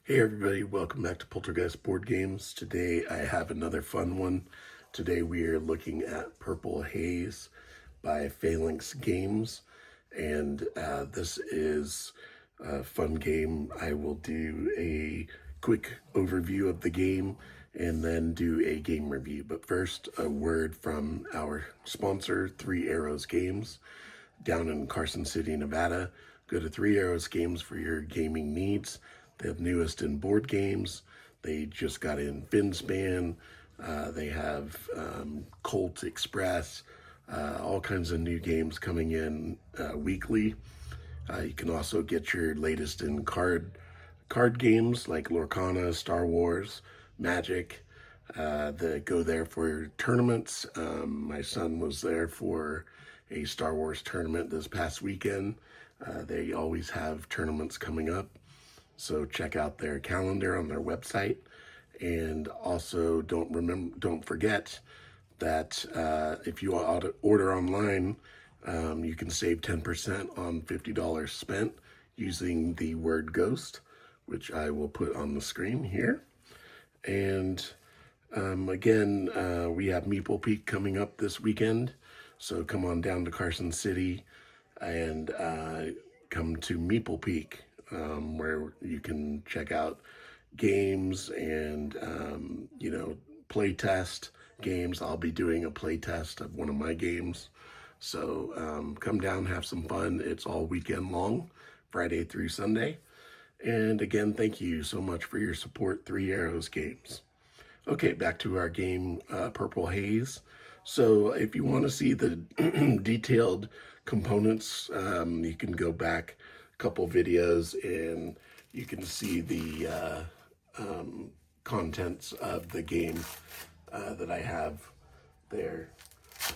Hey everybody, welcome back to Poltergeist Board Games. Today I have another fun one. Today we are looking at Purple Haze by Phalanx Games, and this is a fun game. I will do a quick overview of the game and then do a game review. But first, a word from our sponsor, Three Arrows Games, down in Carson City, Nevada. Go to Three Arrows Games for your gaming needs. They have newest in board games. They just got in Finspan. They have Colt Express. All kinds of new games coming in weekly. You can also get your latest in card games like Lorcana, Star Wars, Magic. That go there for tournaments. My son was there for a Star Wars tournament this past weekend. They always have tournaments coming up, so check out their calendar on their website. And also don't forget that if you order online, you can save 10% on $50 spent using the word ghost, which I will put on the screen here. And again, we have Meeple Peak coming up this weekend, so come on down to Carson City and come to Meeple Peak, where you can check out games and, play test games. I'll be doing a play test of one of my games. So come down, have some fun. It's all weekend long, Friday through Sunday. And again, thank you so much for your support, Three Arrows Games. Okay, back to our game, Purple Haze. So if you want to see the detailed components, you can go back a couple videos and you can see the contents of the game that I have there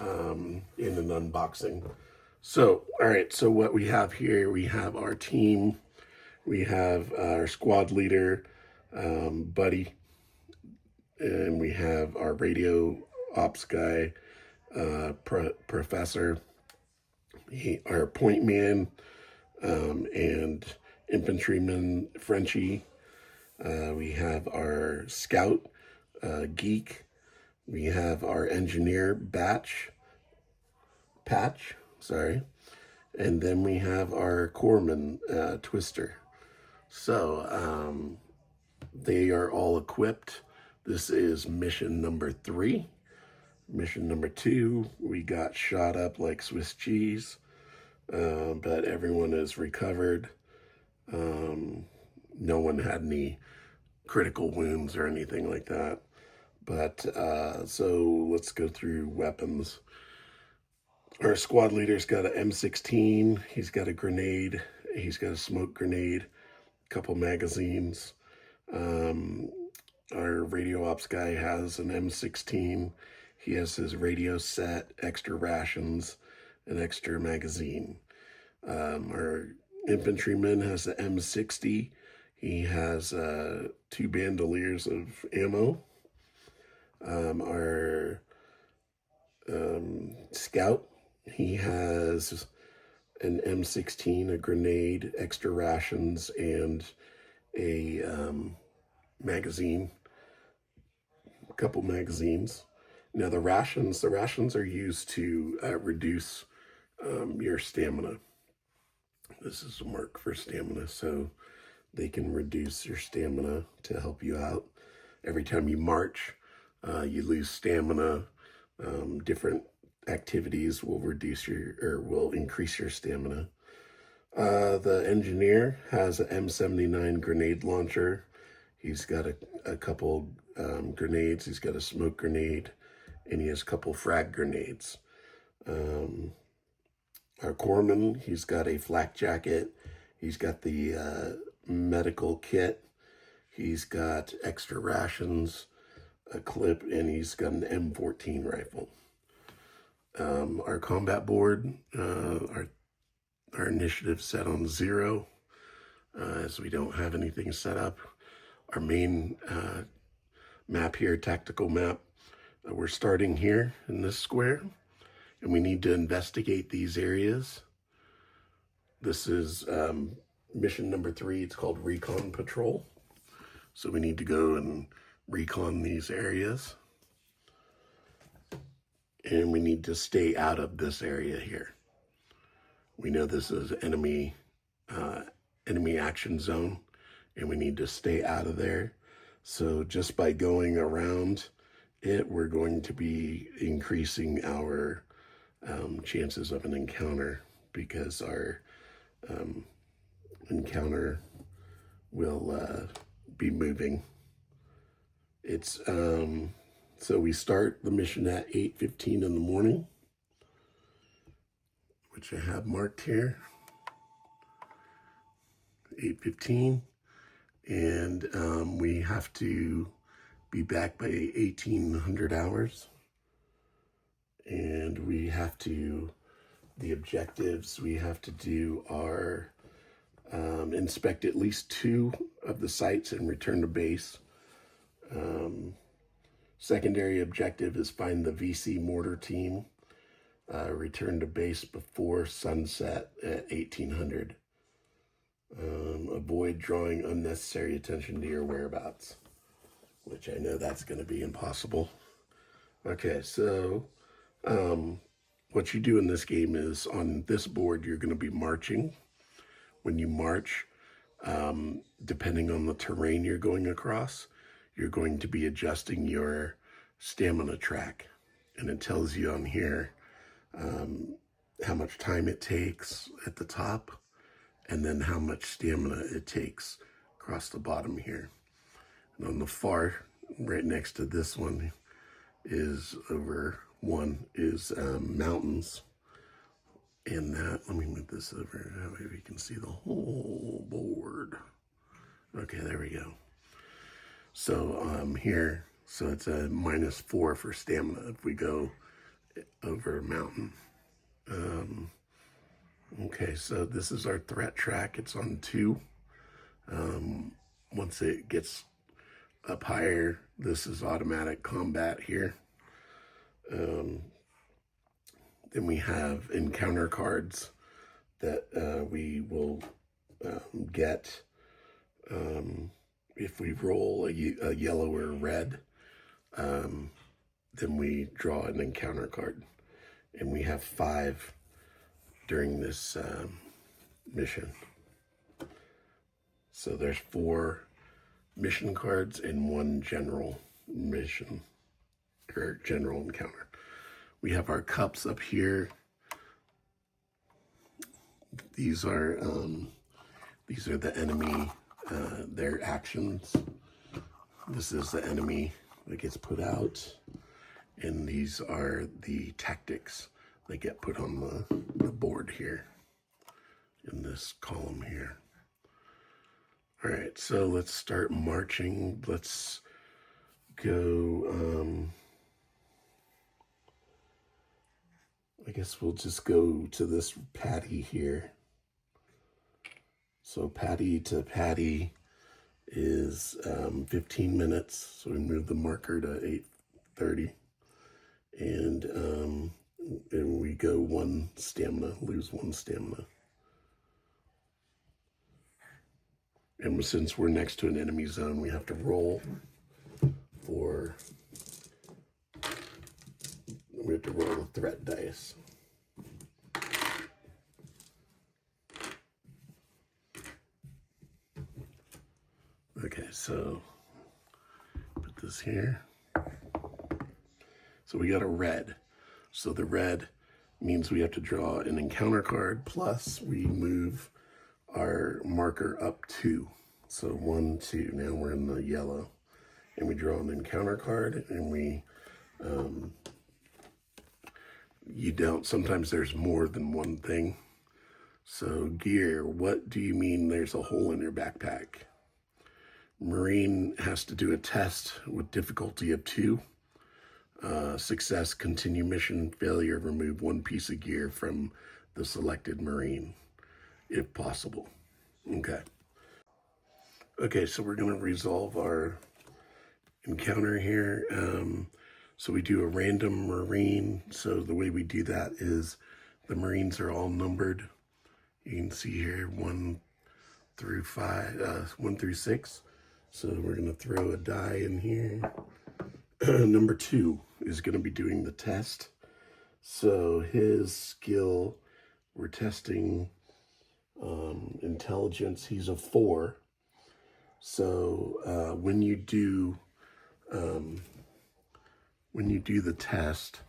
in an unboxing. So, all right, so what we have here, we have our team. We have our squad leader, Buddy, and we have our radio ops guy, Professor, our point man, and infantryman, Frenchie. We have our scout, Geek. We have our engineer, Patch, sorry. And then we have our corpsman, Twister. So they are all equipped. This is mission number 3. Mission number 2, we got shot up like Swiss cheese, but everyone is recovered. No one had any critical wounds or anything like that. But so let's go through weapons. Our squad leader's got an M16. He's got a grenade. He's got a smoke grenade, a couple magazines. Our radio ops guy has an M16. He has his radio set, extra rations, an extra magazine. Our infantryman has the M60. He has 2 bandoliers of ammo. Our scout, he has an M16, a grenade, extra rations, and a magazine, a couple magazines. Now the rations are used to reduce your stamina. This is a mark for stamina, so they can reduce your stamina to help you out. Every time you march, you lose stamina. Different activities will will increase your stamina. The engineer has an M79 grenade launcher. He's got a couple grenades. He's got a smoke grenade, and he has a couple frag grenades. Our corpsman, he's got a flak jacket. He's got the medical kit. He's got extra rations, a clip, and he's got an M14 rifle. Our combat board, our initiative set on 0, as we don't have anything set up. Our main map here, tactical map, we're starting here in this square, and we need to investigate these areas. This is mission number 3. It's called Recon Patrol. So we need to go and recon these areas. And we need to stay out of this area here. We know this is enemy action zone, and we need to stay out of there. So just by going around it, we're going to be increasing our chances of an encounter, because our encounter will be moving. It's so we start the mission at 8:15 in the morning, which I have marked here. 8:15, and we have to be back by 1800 hours. And we have to, the objectives, we have to do are inspect at least 2 of the sites and return to base. Secondary objective is find the VC mortar team, return to base before sunset at 1800. Avoid drawing unnecessary attention to your whereabouts, which I know that's going to be impossible. Okay, so what you do in this game is, on this board, you're going to be marching. When you march, depending on the terrain you're going across, you're going to be adjusting your stamina track. And it tells you on here how much time it takes at the top, and then how much stamina it takes across the bottom here. And on the far, right next to this one, is mountains. And that, let me move this over, that way we can see the whole board. Okay, there we go. So here, so it's a -4 for stamina if we go over a mountain. Okay, so this is our threat track. It's on 2. Once it gets up higher, this is automatic combat here. Then we have encounter cards that we will get if we roll a yellow or a red. Then we draw an encounter card, and we have 5 during this mission. So there's 4 mission cards and 1 general mission, or general encounter. We have our cups up here. These are the enemy, their actions. This is the enemy that gets put out, and these are the tactics that get put on the board here in this column here. All right, so let's start marching. Let's go, I guess we'll just go to this patty here. So patty to patty is 15 minutes. So we move the marker to 8:30. And we go 1 stamina, lose 1 stamina. And since we're next to an enemy zone, we have to roll for, we have to roll threat dice. Okay, so put this here. So we got a red. So the red means we have to draw an encounter card, plus we move our marker up 2. So 1, 2, now we're in the yellow. And we draw an encounter card, and we, sometimes there's more than one thing. So gear, what do you mean there's a hole in your backpack? Marine has to do a test with difficulty of 2. Success, continue mission. Failure, remove 1 piece of gear from the selected Marine, if possible. Okay, so we're going to resolve our encounter here. So we do a random Marine. So the way we do that is the Marines are all numbered. You can see here 1 through 6. So we're going to throw a die in here. Number 2 is going to be doing the test. So his skill, we're testing intelligence. He's a 4. So when you do the test,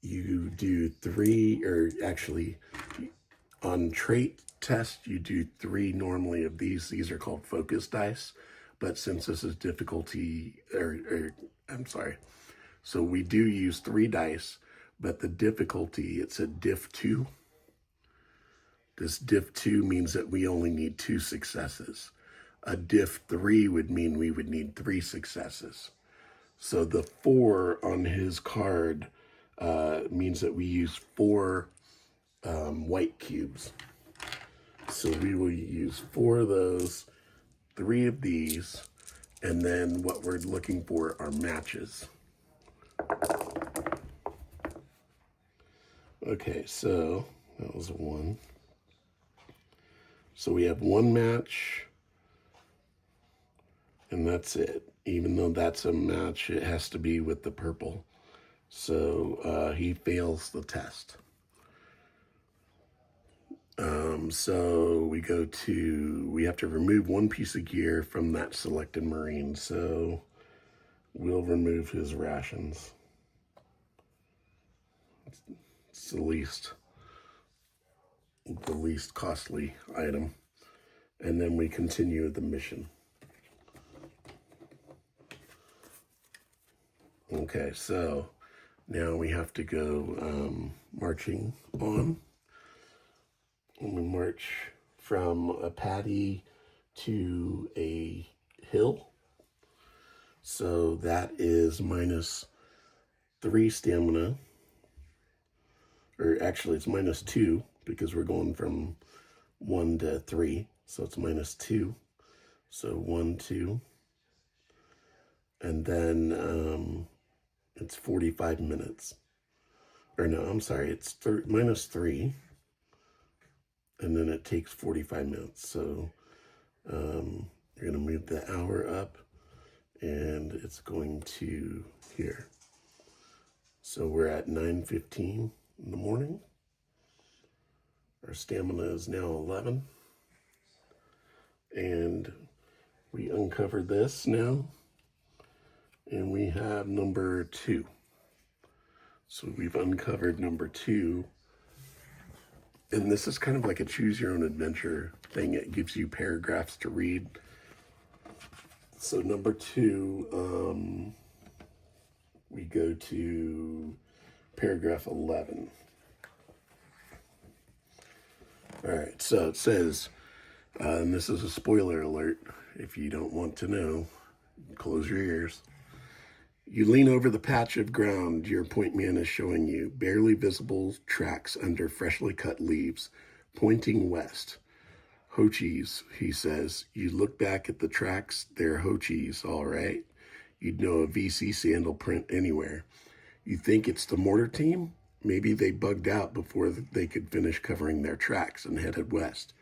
you do 3, or actually on trait test, you do 3 normally of these. These are called focus dice. But since this is difficulty, I'm sorry. So we do use 3 dice, but the difficulty, it's a diff 2. This diff 2 means that we only need 2 successes. A diff 3 would mean we would need 3 successes. So the 4 on his card means that we use 4 white cubes. So we will use 4 of those, 3 of these, and then what we're looking for are matches. Okay, so that was a 1. So we have 1 match, and that's it. Even though that's a match, it has to be with the purple. So he fails the test. So we have to remove 1 piece of gear from that selected Marine. So we'll remove his rations. It's the least costly item. And then we continue the mission. Okay, so now we have to go marching on. And we march from a paddy to a hill. So that is -3 stamina. Or actually it's -2 because we're going from 1 to 3. So it's -2. So 1, 2. And then it's 45 minutes. Or no, I'm sorry, it's -3. And then it takes 45 minutes. So you're going to move the hour up, and it's going to here. So we're at 9:15 in the morning. Our stamina is now 11. And we uncovered this now. And we have number 2. So we've uncovered number 2. And this is kind of like a choose your own adventure thing. It gives you paragraphs to read. So number 2, we go to paragraph 11. All right, so it says, and this is a spoiler alert. If you don't want to know, close your ears. You lean over the patch of ground your point man is showing you, barely visible tracks under freshly cut leaves, pointing west. Ho-chis, he says. You look back at the tracks, they're ho-chis, all right. You'd know a VC sandal print anywhere. You think it's the mortar team? Maybe they bugged out before they could finish covering their tracks and headed west.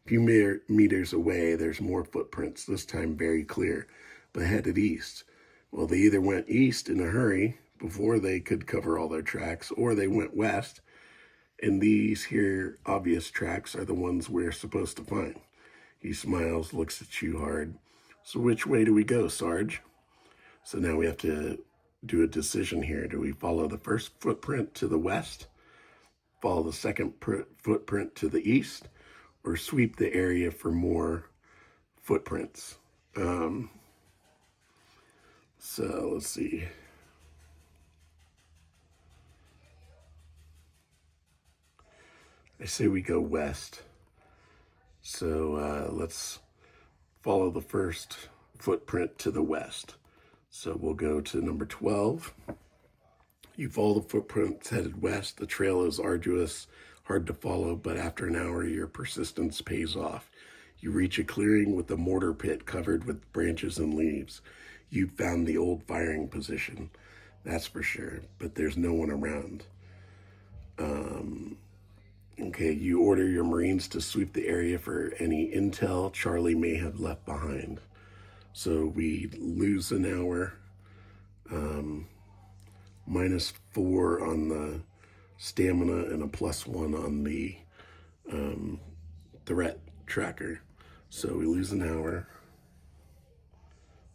A few meters away, there's more footprints, this time very clear, but headed east. Well, they either went east in a hurry before they could cover all their tracks, or they went west, and these here obvious tracks are the ones we're supposed to find. He smiles, looks at you hard. So which way do we go, Sarge? So now we have to do a decision here. Do we follow the first footprint to the west, follow the second footprint to the east, or sweep the area for more footprints? So let's see. I say we go west. So let's follow the first footprint to the west. So we'll go to number 12. You follow the footprints headed west. The trail is arduous, hard to follow, but after an hour, your persistence pays off. You reach a clearing with a mortar pit covered with branches and leaves. You found the old firing position, that's for sure, but there's no one around. Okay, you order your Marines to sweep the area for any intel Charlie may have left behind. So we lose an hour, -4 on the stamina, and a +1 on the threat tracker. So we lose an hour.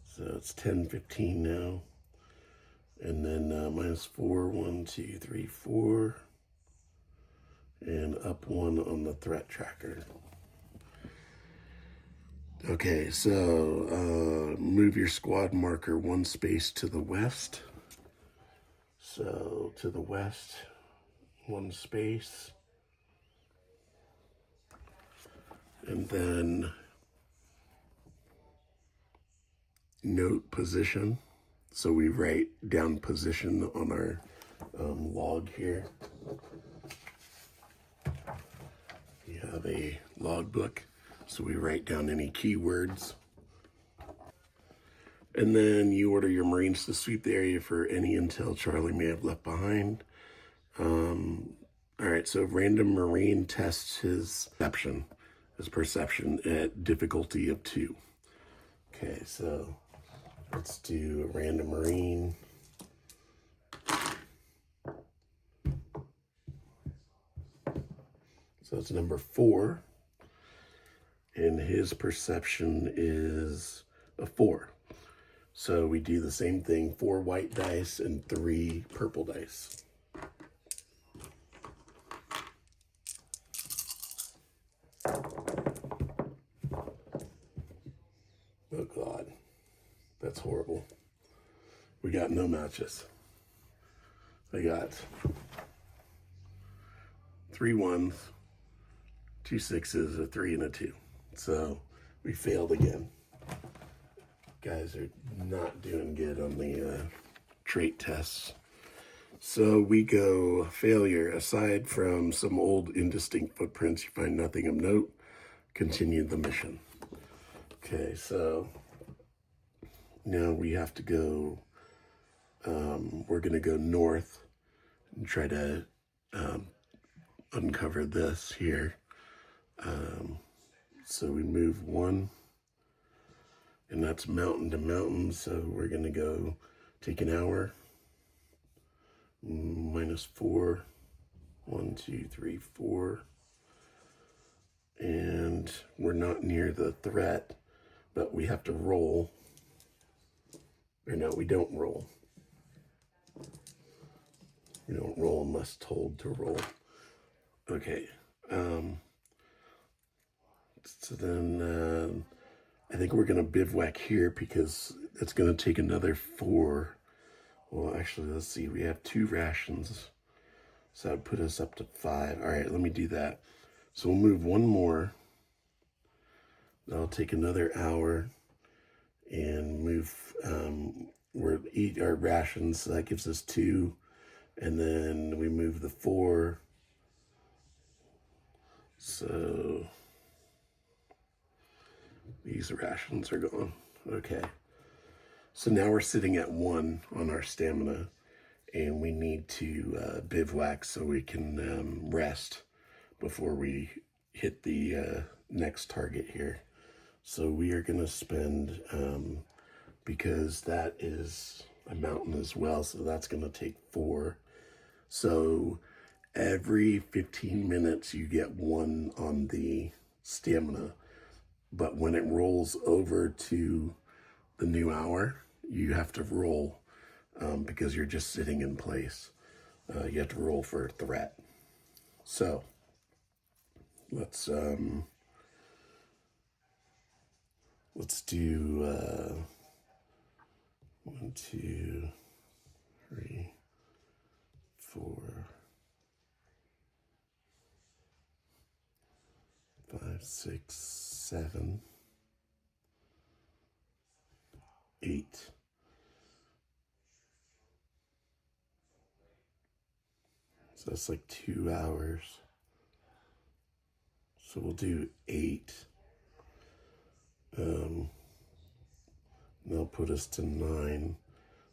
So it's 10:15 now. And then -4, 1, 2, 3, 4. And up 1 on the threat tracker. Okay, so move your squad marker 1 space to the west. So to the west, 1 space. And then note position. So we write down position on our log here. We have a logbook, so we write down any keywords. And then you order your Marines to sweep the area for any intel Charlie may have left behind. All right, so random Marine tests his perception at difficulty of 2. Okay, so let's do a random Marine. So it's number 4. And his perception is a 4. So we do the same thing, 4 white dice and 3 purple dice. Oh God, that's horrible. We got no matches. I got 3 1s, 2 6s, a 3, and a 2. So we failed again. Guys are not doing good on the trait tests. So we go failure. Aside from some old indistinct footprints, you find nothing of note. Continue the mission. Okay, so now we have to go, we're going to go north and try to uncover this here. So we move 1, and that's mountain to mountain. So we're going to go take an hour, -4, 1, 2, 3, 4. And we're not near the threat, but we have to roll. Or no, we don't roll. We don't roll unless told to roll. Okay. So then I think we're going to bivouac here because it's going to take another 4. Well, actually, let's see. We have 2 rations. So that would put us up to 5. All right, let me do that. So we'll move 1 more. That'll take another hour and move, we'll eat our rations. So that gives us 2. And then we move the 4. So these rations are gone. Okay. So now we're sitting at 1 on our stamina, and we need to bivouac so we can rest before we hit the next target here. So we are going to spend, because that is a mountain as well, so that's going to take 4. So every 15 minutes you get 1 on the stamina, but when it rolls over to the new hour, you have to roll because you're just sitting in place. You have to roll for threat. So let's do 1, 2, 3, 4, 5, 6, 7, 8. So that's like 2 hours. So we'll do 8. That'll put us to 9.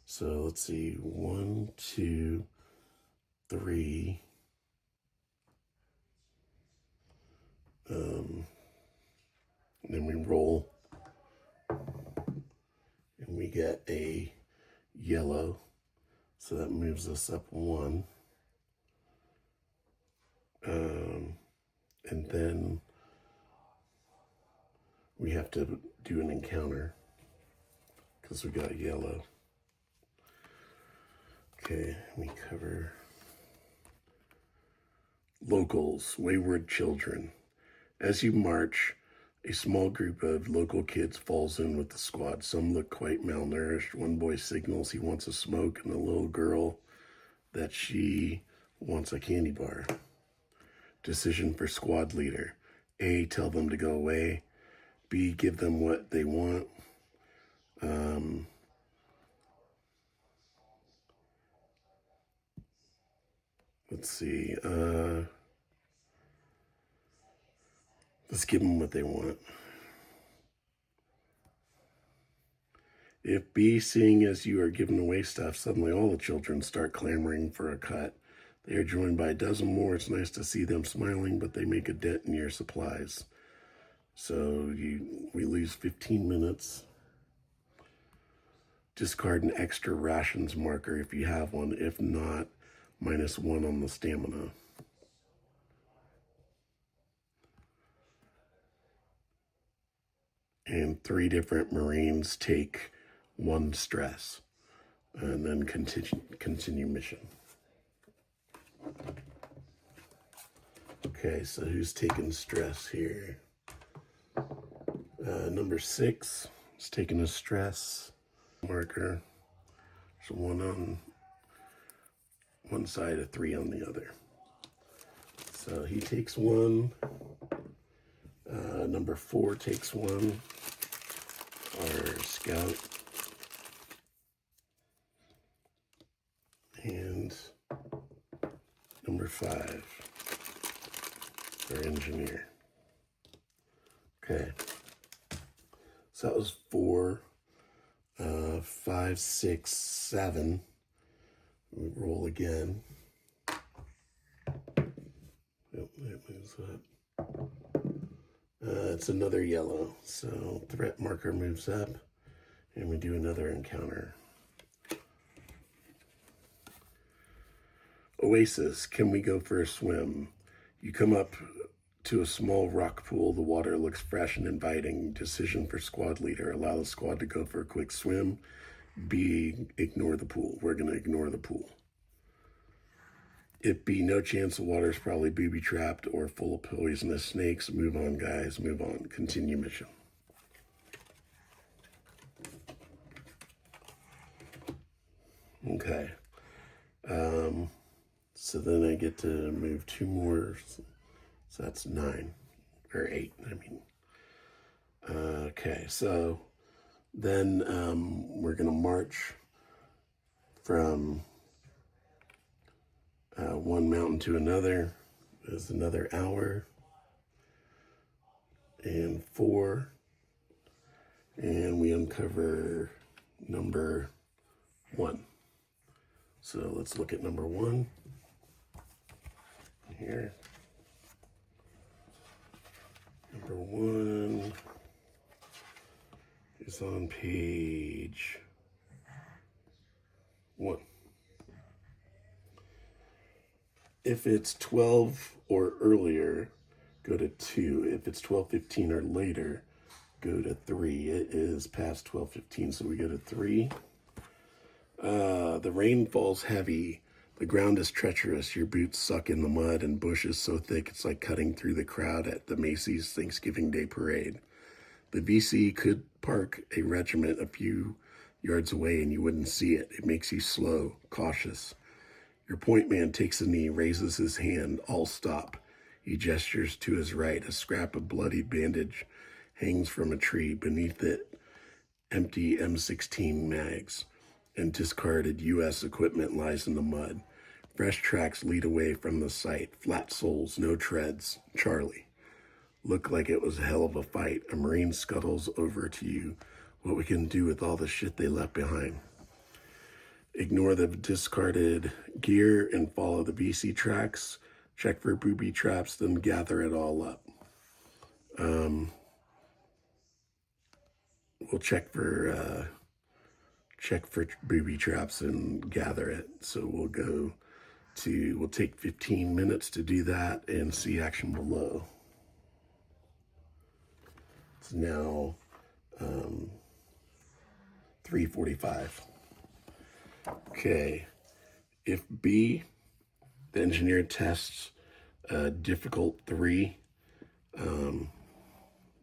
So let's see, 1, 2, 3, And then we roll, and we get a yellow, so that moves us up 1. And then we have to do an encounter because we got yellow. Okay, we cover locals, wayward children. As you march, a small group of local kids falls in with the squad. Some look quite malnourished. One boy signals he wants a smoke, and a little girl that she wants a candy bar. Decision for squad leader. A, tell them to go away. B, give them what they want. Let's see. Let's give them what they want. If B, seeing as you are giving away stuff, suddenly all the children start clamoring for a cut. They are joined by a dozen more. It's nice to see them smiling, but they make a dent in your supplies. So we lose 15 minutes. Discard an extra rations marker if you have one. If not, -1 on the stamina. And 3 different Marines take 1 stress. And then continue mission. Okay, so who's taking stress here? Number 6 is taking a stress marker. So 1 on one side, a 3 on the other. So he takes 1. Number 4 takes 1. Our scout. And number 5, our engineer. Okay. So that was 4, 5, 6, 7. We roll again. Yep, that moves up. It's another yellow. So threat marker moves up, and we do another encounter. Oasis, can we go for a swim? You come up to a small rock pool. The water looks fresh and inviting. Decision for squad leader. Allow the squad to go for a quick swim. B, ignore the pool. We're going to ignore the pool. If B, no chance, the water is probably booby-trapped or full of poisonous snakes. Move on, guys. Move on. Continue mission. Okay. So then I get to move 2 more. So that's 9. Or 8, I mean. Okay, so then we're going to march from one mountain to another. There's another hour. And 4. And we uncover number 1. So let's look at number 1 here. Number 1 is on page 1. If it's 12 or earlier, go to 2. If it's 12:15 or later, go to 3. It is past 12:15, so we go to 3. The rain falls heavy. The ground is treacherous. Your boots suck in the mud, and bushes so thick it's like cutting through the crowd at the Macy's Thanksgiving Day Parade. The VC could park a regiment a few yards away and you wouldn't see it. It makes you slow, cautious. Your point man takes a knee, raises his hand. All stop. He gestures to his right. A scrap of bloody bandage hangs from a tree. Beneath it, empty M16 mags and discarded U.S. equipment lies in the mud. Fresh tracks lead away from the site. Flat soles, no treads. Charlie. Looked like it was a hell of a fight. A Marine scuttles over to you. What we can do with all the shit they left behind. Ignore the discarded gear and follow the BC tracks. Check for booby traps, then gather it all up. we'll check for booby traps and gather it. So we'll take 15 minutes to do that and see action below. It's now 3:45. Okay, if B, the engineer tests difficult 3,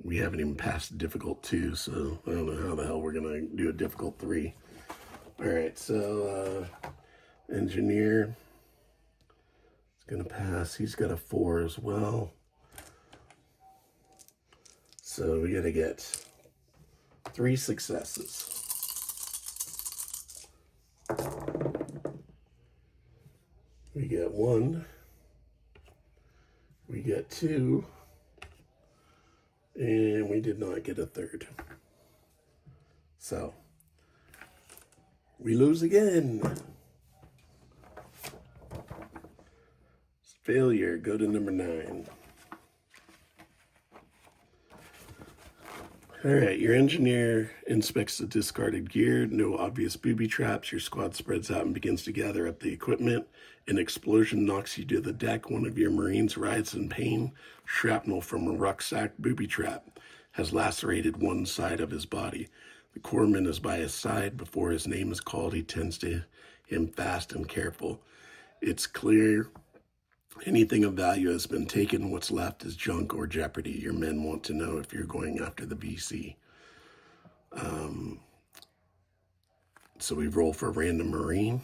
we haven't even passed difficult 2, so I don't know how the hell we're gonna do a difficult 3. All right, so engineer is gonna pass. He's got a 4 as well. So we gotta get 3 successes. We get 1, we get 2, and we did not get a 3rd. So we lose again. Failure, go to number 9. All right, your engineer inspects the discarded gear. No obvious booby traps. Your squad spreads out and begins to gather up the equipment. An explosion knocks you to the deck. One of your Marines writhes in pain. Shrapnel from a rucksack booby trap has lacerated one side of his body. The corpsman is by his side. Before his name is called, he tends to him fast and careful. It's clear anything of value has been taken. What's left is junk or jeopardy. Your men want to know if you're going after the VC. So we roll for a random Marine.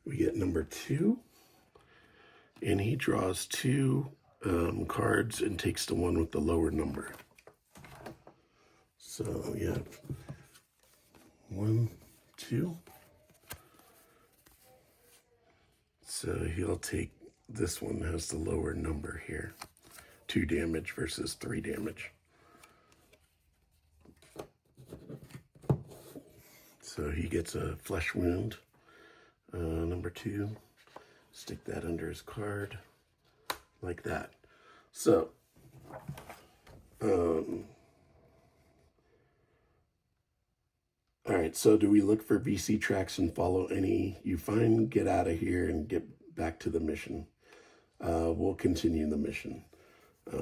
We get number 2. And he draws 2 cards and takes the one with the lower number. So we have 1, 2. So he'll take this one that has the lower number here. 2 damage versus 3 damage. So he gets a flesh wound. Number 2. Stick that under his card. Like that. So, all right, so do we look for VC tracks and follow any you find? Get out of here and get back to the mission. We'll continue the mission.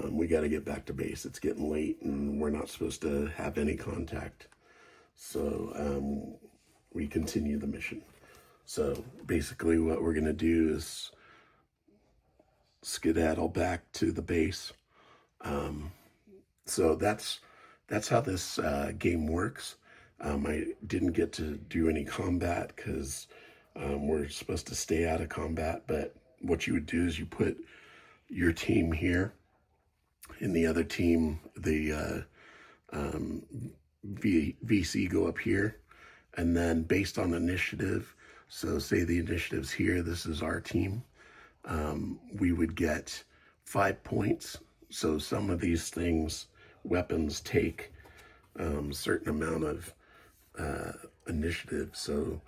We got to get back to base. It's getting late and we're not supposed to have any contact. So we continue the mission. So basically what we're going to do is skedaddle back to the base. So that's how this game works. I didn't get to do any combat because we're supposed to stay out of combat, but what you would do is you put your team here and the other team, the VC go up here, and then based on initiative, so say the initiative's here, this is our team, we would get 5 points. So some of these things, weapons, take certain amount of initiative. So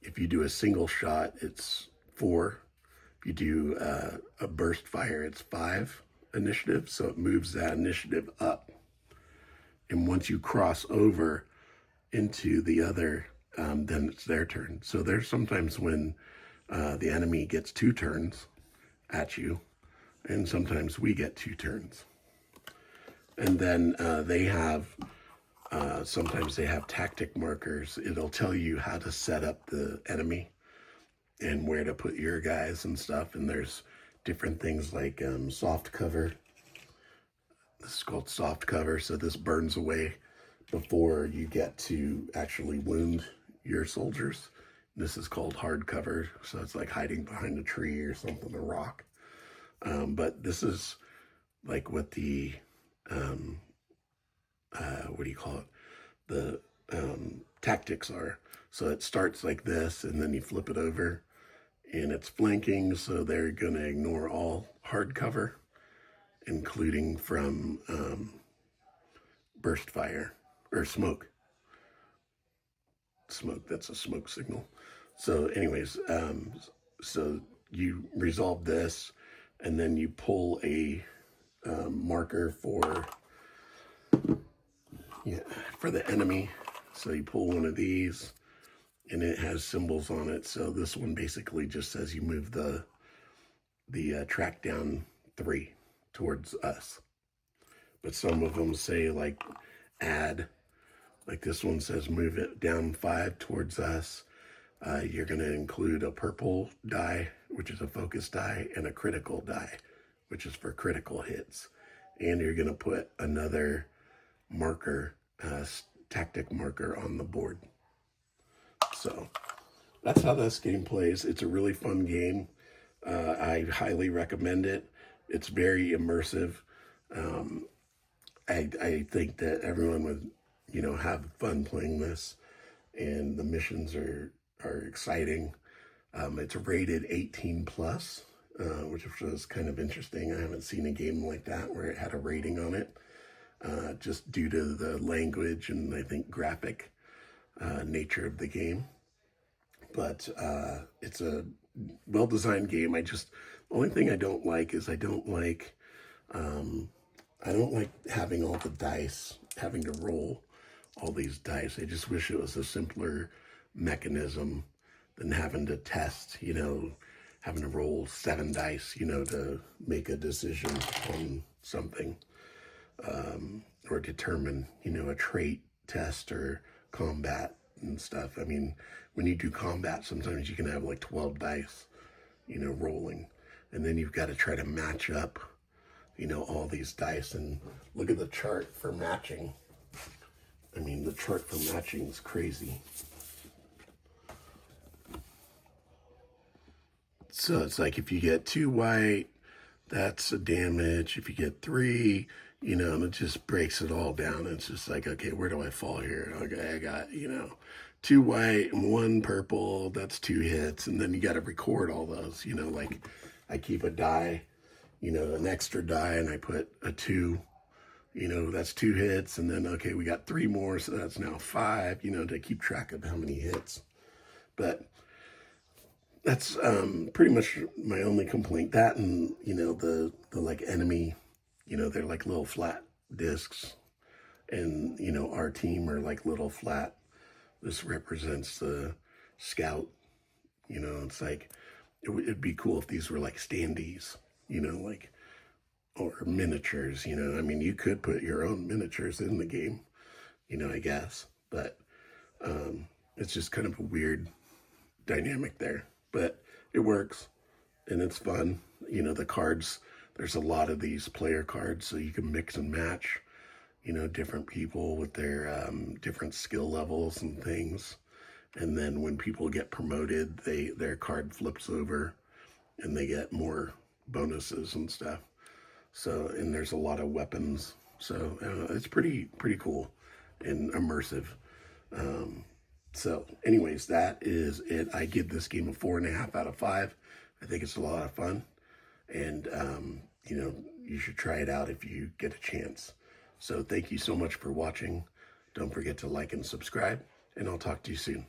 if you do a single shot, it's 4. If you do a burst fire, it's 5 initiative. So it moves that initiative up. And once you cross over into the other, then it's their turn. So there's sometimes when the enemy gets 2 turns at you, and sometimes we get 2 turns. And then they have, sometimes they have tactic markers. It'll tell you how to set up the enemy and where to put your guys and stuff. And there's different things like soft cover. This is called soft cover. So this burns away before you get to actually wound your soldiers. This is called hard cover. So it's like hiding behind a tree or something, a rock. But this is like what the, what do you call it? The tactics are. So it starts like this, and then you flip it over, and it's flanking, so they're going to ignore all hard cover, including from burst fire, or smoke. Smoke, that's a smoke signal. So anyways, so you resolve this, and then you pull a marker for the enemy. So you pull one of these, and it has symbols on it. So this one basically just says you move the track down 3 towards us. But some of them say like add, like this one says move it down 5 towards us. You're going to include a purple die, which is a focus die, and a critical die, which is for critical hits. And you're going to put another marker, tactic marker on the board. So that's how this game plays. It's a really fun game. I highly recommend it. It's very immersive. I think that everyone would, have fun playing this, and the missions are exciting. It's rated 18 plus, which was kind of interesting. I haven't seen a game like that where it had a rating on it, just due to the language and I think graphic nature of the game. But it's a well-designed game. The only thing I don't like is I don't like having all the dice, having to roll all these dice. I just wish it was a simpler mechanism than having to test, having to roll 7 dice, to make a decision on something, or determine, a trait test or combat and stuff. I mean, when you do combat, sometimes you can have like 12 dice, rolling, and then you've got to try to match up, all these dice, and look at the chart for matching. I mean, the chart for matching is crazy. So it's like if you get 2 white, that's a damage. If you get 3, and it just breaks it all down. It's just like, okay, where do I fall here? Okay, I got, 2 white and 1 purple, that's 2 hits. And then you got to record all those, like I keep a die, an extra die, and I put a 2, that's 2 hits. And then, okay, we got 3 more, so that's now 5, to keep track of how many hits. But that's pretty much my only complaint. That and, the like enemy, they're like little flat discs. And, our team are like little flat. This represents the scout. It's like, it'd be cool if these were like standees, like, or miniatures, I mean, you could put your own miniatures in the game, I guess. But it's just kind of a weird dynamic there. But it works, and it's fun. The cards, there's a lot of these player cards, so you can mix and match, different people with their different skill levels and things. And then when people get promoted, their card flips over, and they get more bonuses and stuff. So, and there's a lot of weapons. So it's pretty cool and immersive. So anyways, that is it. I give this game a 4.5 out of 5. I think it's a lot of fun. And, you should try it out if you get a chance. So thank you so much for watching. Don't forget to like and subscribe, and I'll talk to you soon.